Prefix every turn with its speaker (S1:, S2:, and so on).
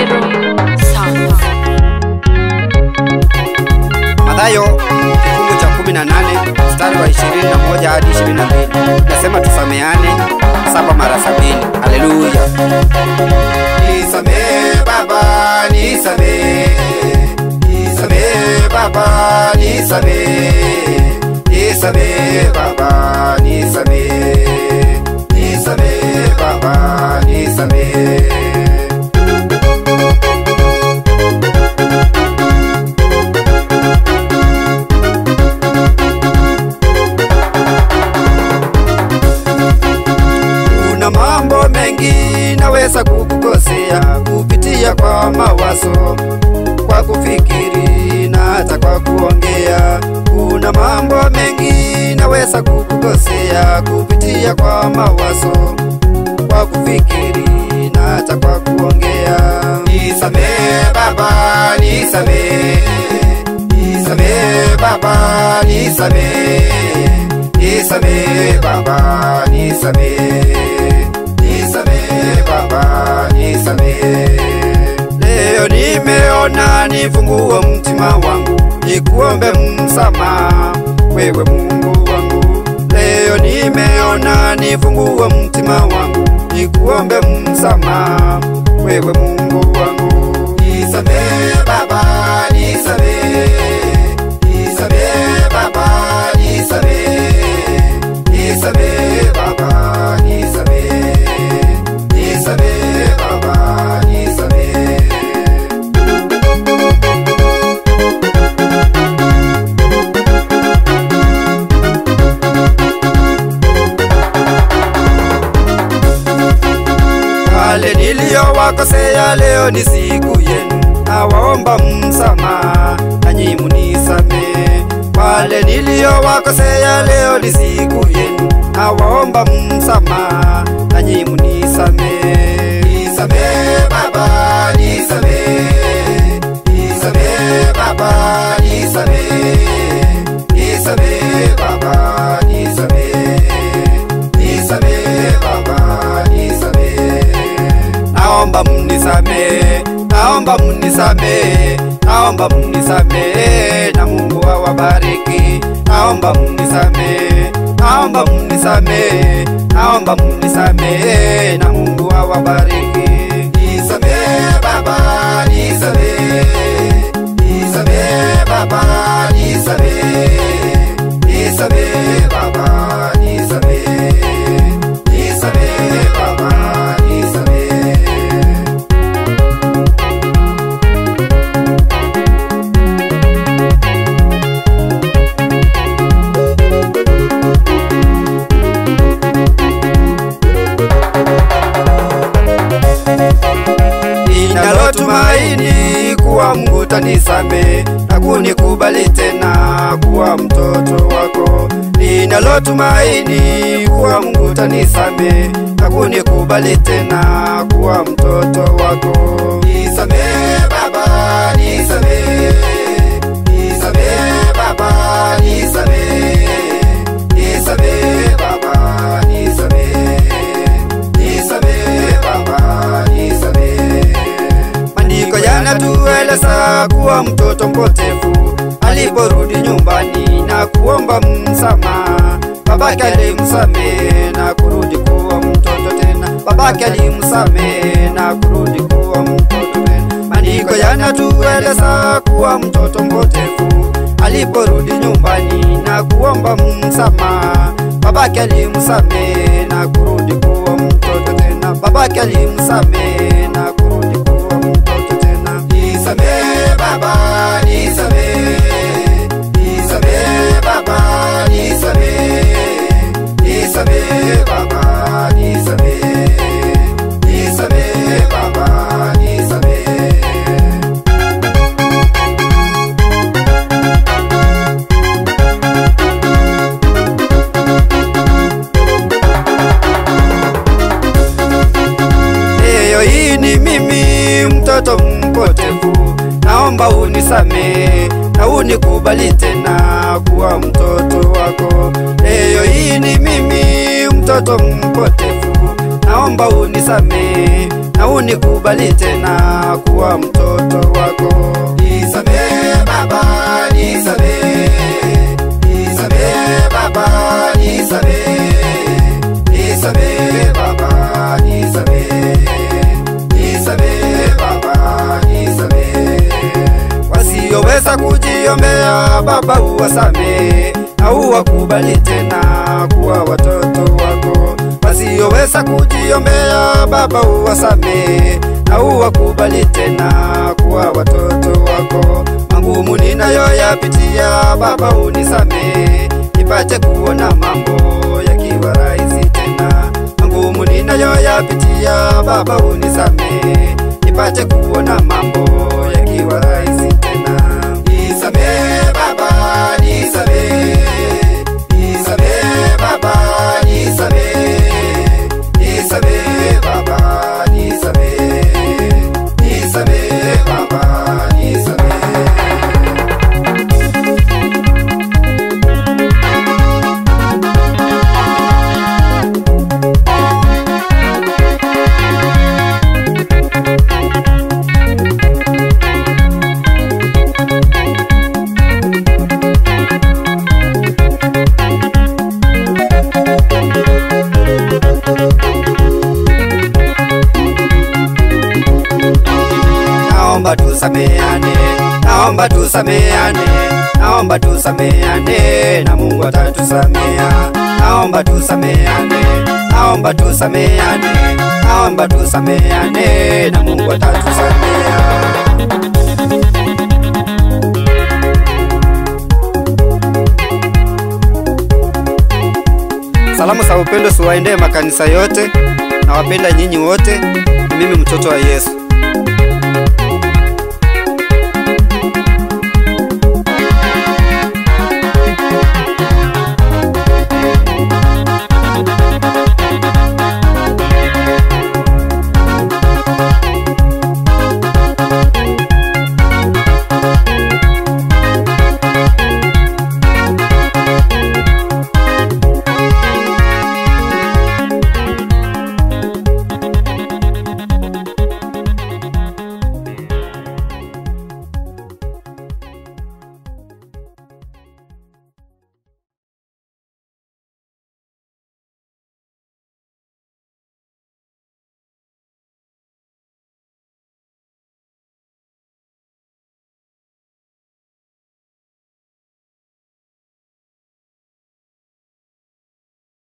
S1: Hero Sound.
S2: Mathayo kifungu cha 18 mstari wa 21 hadi 22 nasema tusameane 7 mara 70. Haleluya. Nisamehe Baba, nisamehe. Nisamehe Baba, nisamehe. Nisamehe Baba, nisamehe. Nisamehe Baba, nisamehe. Mambo mengi naweza kukukosea kupitia kwa mawazo, kwa kufikiri na hata kwa kuongea. Kuna mambo mengi naweza kukukosea kupitia kwa mawazo, kwa kufikiri na hata kwa kuongea. Nisamehe Baba, nisamehe. Nisamehe Baba, nisamehe. Nisamehe Baba, nisamehe. Nisamehe Baba, nisamehe. Leo nimeona nifungue mtima wangu, nikuombe msamaha wewe Mungu wangu. Leo nimeona nifungue mtima wangu, nikuombe msamaha wewe Mungu wangu. Nisamehe Baba, nisamehe. Nisamehe Baba, nisamehe. Nisamehe Baba, nisamehe. Nisamehe Baba, nisamehe. Wale niliowakosea leo ni siku yenu, nawaomba msamaha nanyi munisamehe. Wale niliowakosea leo ni siku yenu, nawaomba msamaha nanyi munisamehe. Nisamehe Baba, nisamehe. Nisamehe Baba, nisamehe. Nisamehe Baba, nisamehe. Nisamehe Baba, nisamehe. Naomba munisamehe, naomba munisamehe, naomba munisamehe na Mungu awabariki. Naomba munisamehe, naomba munisamehe, naomba munisamehe na Mungu awabariki. Nisamehe Baba, nisamehe. Nisamehe Baba, nisamehe. Nisamehe Baba, nisamehe. Nisamehe Baba, nisamehe. Ninalotumaini kuwa Mungu tanisamehe na kunikubali tena kuwa mtoto wako. Ninalotumaini kuwa Mungu tanisamehe na kunikubali tena kuwa mtoto wako. Nisamehe Baba, nisamehe. Nisamehe Baba, nisamehe. Nisamehe Baba, nisamehe. Nisamehe Baba, nisamehe. Maandiko yanatueleza kuwa mtoto mpotevu aliporudi nyumbani na kuomba msamaha, babake alimsamehe na kurudi kuwa mtoto tena. Babake alimsamehe na kurudi kuwa mtoto tena. Maandiko yanatueleza kuwa mtoto mpotevu aliporudi nyumbani na kuomba msamaha, babake alimsamehe na kurudi kuwa mtoto tena. Babake alimsamehe na kurudi kuwa mtoto tena. Nisamehe Baba, nisamehe. Nisamehe Baba, nisamehe. Nisamehe Baba, nisamehe. Nisamehe Baba, nisamehe. Leo hii ni mimi mtoto mpotevu, naomba unisamehe na unikubali tena kuwa mtoto wako. Leo hii ni mimi mtoto mpotevu, naomba unisamehe na unikubali tena kuwa mtoto wako. Nisamehe Baba, nisamehe, nisamehe Baba, nisamehe, nisamehe Baba, nisamehe, nisamehe Baba, nisamehe. Wasioweza kujiombea Baba uwasamehe, na uwakubali tena kuwa watoto wako. Wasioweza kujiombea Baba uwasamehe, na uwakubali tena kuwa watoto wako. Magumu ninayoyapitia Baba unisamehe, nipate kuona mambo yakiwa rahisi tena. Magumu ninayoyapitia Baba unisamehe, nipate kuona mambo yakiwa rahisi tena. Nisamehe Baba, nisamehe, nisamehe Baba, nisamehe, nisamehe Baba, nisamehe, nisamehe Baba, nisamehe. Naomba tusameane, naomba tusameane, naomba tusameane, na Mungu atatusamea. Naomba tusameane, naomba tusameane, naomba tusameane, na Mungu atatusamea. Salamu za upendo siwaendee makanisa yote, na wapenda nyinyi wote, mimi mtoto wa Yesu.